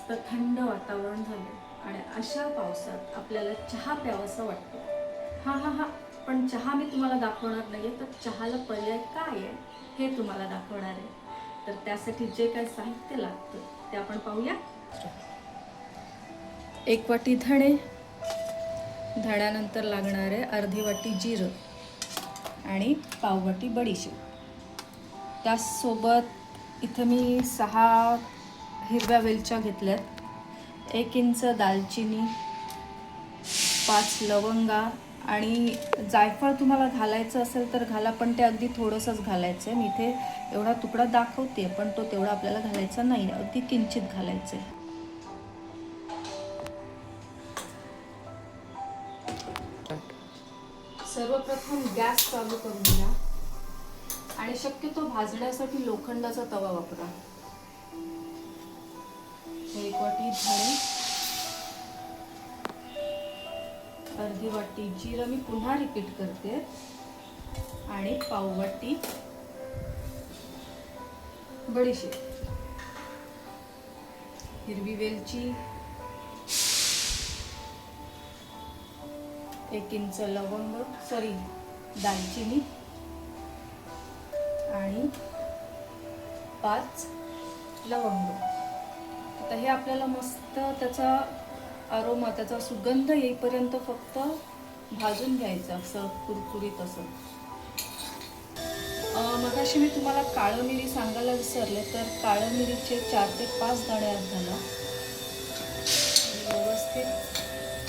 मस्त थंड वातावरण झालं आणि अशा पावसात आपल्याला चहा प्यावासा वाटतो. हा पण चहा मी तुम्हाला दाखवणार नाहीये, तर चहाला पर्याय काय आहे हे तुम्हाला दाखवणार आहे. तर त्यासाठी जे काय साहित्य लागतं ते आपण पाहूया. 1 वाटी धणे, धण्यानंतर लागणार आहे अर्धी वाटी जिरं आणि पाव वाटी बडीशेप. त्यासोबत इथं मी 6 हिरव्या वेलच्या घेतल्यात, 1 इंच दालचिनी, 5 लवंगा आणि जायफळ तुम्हाला घालायचं असेल तर घाला, पण ते अगदी थोडंसंच घालायचं आहे. मी इथे एवढा तुकडा दाखवते, पण तो तेवढा आपल्याला घालायचा नाही, अगदी किंचित घालायचं आहे. सर्वप्रथम गॅस चालू करून घ्या आणि शक्यतो भाजण्यासाठी लोखंडाचा तवा वापरा. 1 वाटी धणे, अर्धी वाटी जिरं, मी पुन्हा रिपीट करते, आणि पाव वाटी बडीशेप, हिरवी वेलची, 1 इंच लवंग, दालचिनी आणि 5 लवंग. आता हे आपल्याला मस्त त्याचा अरोमा, त्याचा सुगंध येईपर्यंत फक्त भाजून घ्यायचं, असं कुरकुरीत असं. मगाशी मी तुम्हाला काळं मिरी सांगायला विसरले, तर काळं मिरीचे 4 ते 5 दाणे आत घाला. व्यवस्थित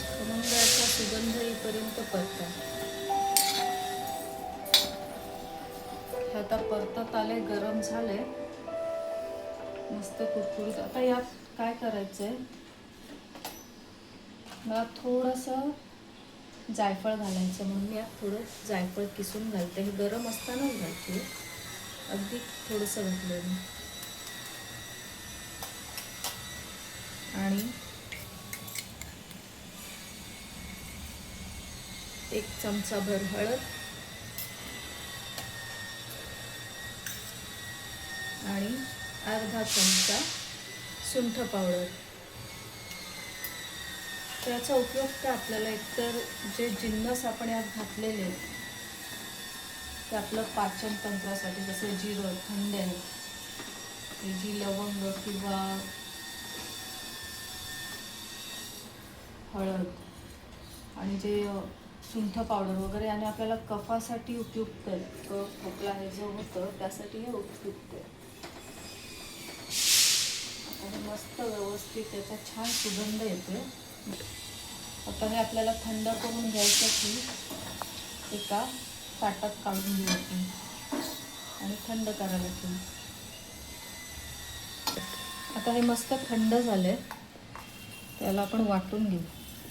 खमंगाचा सुगंध येईपर्यंत परता. हे आता परतत आले, गरम झाले, मस्त कुरकुरीत. आता यात काय करायचंय, मला थोडंसं जायफळ घालायचं, म्हणून मी यात थोडं जायफळ किसून घालते. हे गरम असतानाच घालते, अगदी थोडंसं घातलं मी. आणि 1 चमचाभर हळद आणि अर्धा चमचा सुंठ पावडर. त्याचा उपयोग काय, आपल्याला एकतर जे जिन्नस आपण यात घातलेले आहेत ते आपलं पाचन तंत्रासाठी, जसं जिरं थंड आहे, जी लवंग किंवा हळद आणि जे सुंठ पावडर वगैरे, आणि आपल्याला कफासाठी उपयुक्त आहे. खोकला हे जो होतं त्यासाठी हे उपयुक्त आहे. आणि मस्त व्यवस्थित त्याचा छान सुगंध येतो. आता हे आपल्याला थंड करून घ्यायसाठी एका ताटात काढून घेऊ आपण आणि थंड करायला ठेवू. आता हे मस्त थंड झालंय, त्याला आपण वाटून घेऊ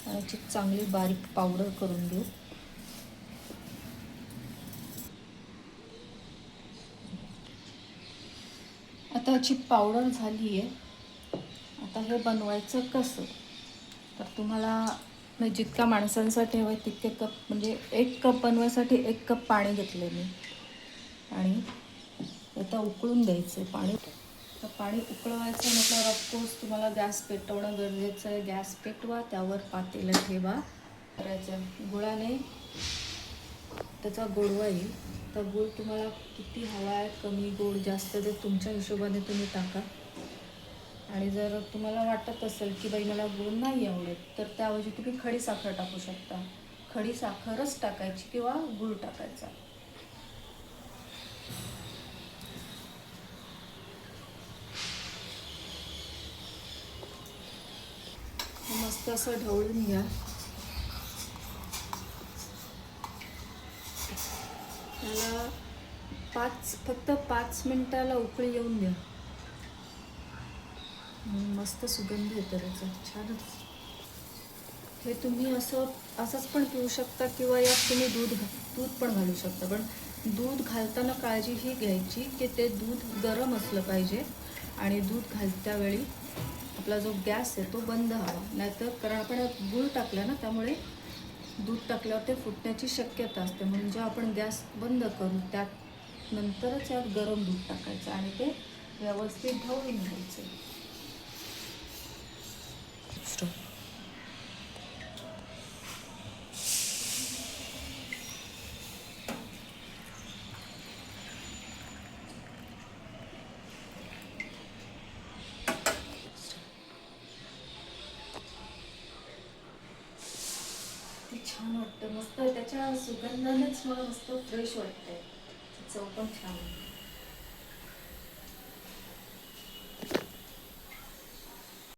आणि याची चांगली बारीक पावडर करून घेऊ. आता याची पावडर झाली आहे. आता हे बनवायचं कसं, तर तुम्हाला जितक्या माणसांसाठी हवं तितके कप, म्हणजे 1 कप बनवायसाठी 1 कप पाणी घेतलं मी, आणि आता उकळून द्यायचं पाणी. तर पाणी उकळवायचं म्हटल्यावर ऑफकोर्स तुम्हाला गॅस पेटवणं गरजेचं आहे. गॅस पेटवा, त्यावर पातेलं ठेवा. करायचं गुळाने त्याचा गोडवा येईल. तर गूळ तुम्हाला किती हवा आहे, कमी गोड जास्त, ते तुमच्या हिशोबाने तुम्ही टाका. आणि जर तुम्हाला वाटत असेल की बाई मला गोड नाही आवडत, तर त्याऐवजी तुम्ही खडी साखर टाकू शकता. खडी साखरच टाकायची किंवा गूळ टाकायचा. मस्त असं ढवळून घ्या. त्याला फक्त 5 मिनिटाला उकळी येऊन द्या. मस्त सुगंध येतो त्याचा, छानच. हे तुम्ही असंच पण पिऊ शकता, किंवा यात तुम्ही दूध पण घालू शकता. पण दूध घालताना काळजी ही घ्यायची की ते दूध गरम असलं पाहिजे, आणि दूध घालत्यावेळी आपला जो गॅस आहे तो बंद हवा. नाहीतर, कारण आपण गूळ टाकला ना, त्यामुळे दूध टाकल्यावर ते फुटण्याची शक्यता असते. म्हणून जेव्हा आपण गॅस बंद करू त्यात नंतरच यात गरम दूध टाकायचं आणि ते व्यवस्थित ढवळून घ्यायचं. छान वाटतं, मस्त त्याच्या सुगंधानेच मला मस्त फ्रेश वाटतंय. चव पण छान आहे.